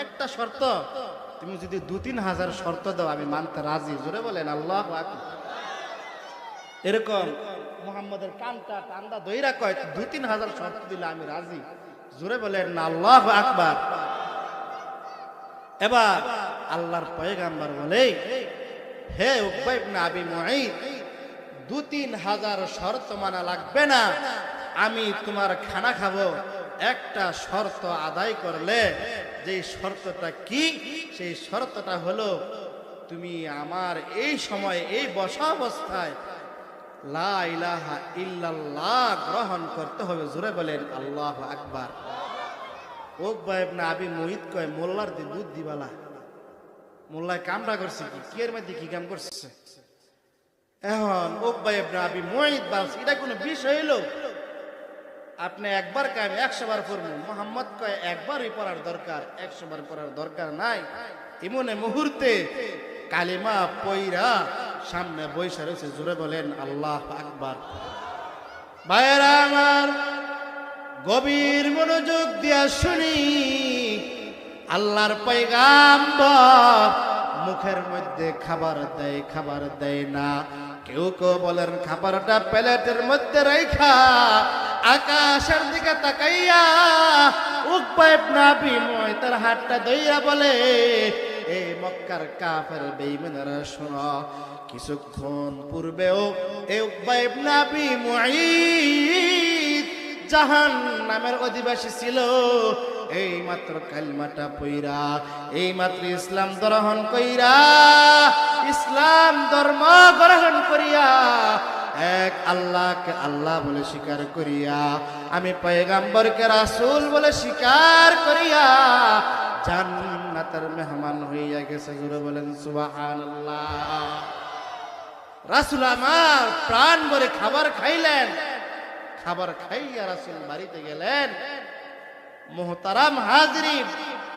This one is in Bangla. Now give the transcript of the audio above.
একটা শর্ত, তুমি যদি 2-3 হাজার শর্ত দাও আমি মানতে রাজি। জোরে বলেন আল্লাহু আকবার। এরকম মুহাম্মদের কানটা টান্দা দইরা কয় 2-3 হাজার শর্ত দিলে আমি রাজি। জোরে বলেন না আল্লাহু আকবার। এবার আল্লাহর পয়গাম্বর বলে, হে উকবা ইবনে আবি মুঈত, 2-3 হাজার শর্ত মানা লাগবে না, আমি তোমার খানা খাবো একটা শর্ত আদায় করলে। যে শর্তটা কি? সেই শর্তটা হলো তুমি আমার এই সময় এই বসা অবস্থায় লা ইলাহা ইল্লাল্লাহ গ্রহণ করতে হবে। জোরে বলেন আল্লাহু আকবার। উকবা ইবনে আবি মুঈত কয়, মোল্লার দি বুদ্ধি বালা, মোল্লায় কামটা করছে কি এর মধ্যে কি কাম করছে? এখন উকবা ইবনে আবি মুঈত বলছে, এটা কোনো বিষয় হলো? আপনি একবার কাম 100 বার পড়বেন। মুহাম্মদ কয়, একবারই পড়ার দরকার, 100 বার পড়ার দরকার নাই। এমনে মুহূর্তে কালিমা পয়রা সামনে বইসা রয়েছে। জোরে বলেন আল্লাহু আকবার। ভাইরা আমার, গভীর মনোযোগ দিয়া শুনি, আল্লাহর পয়গাম্বর মুখের মধ্যে খাবার দেয় না। কেউ কেউ বলেন খাবারটা প্লেটের মধ্যে রাইখা আকাশের দিকে তাকাইয়া উকবা ইবনে আবি মুঈত তার হাতটা ধইরা বলে, এই মক্কার কাফের বেঈমানেরা শোনো, কিছুক্ষণ পূর্বেও এই উকবা ইবনে আবি মুঈত জাহান্নামের অধিবাসী ছিল। এই মাত্র কালিমাটা পয়রা, এই মাত্র ইসলাম গ্রহণ কইরা, ইসলাম ধর্ম গ্রহণ করিয়া, এক আল্লাহকে আল্লাহ বলে স্বীকার করিয়া, আমি পয়গাম্বরকে রাসূল বলে স্বীকার করিয়া জান্নাতের মেহমান হইয়া গেছে। জোরে বলেন সুবহানাল্লাহ। রাসূল আমার প্রাণ ভরে খাবার খাইলেন। খাবার খাইয়া রাসূল বাড়িতে গেলেন। মুহতারাম হাজরিন,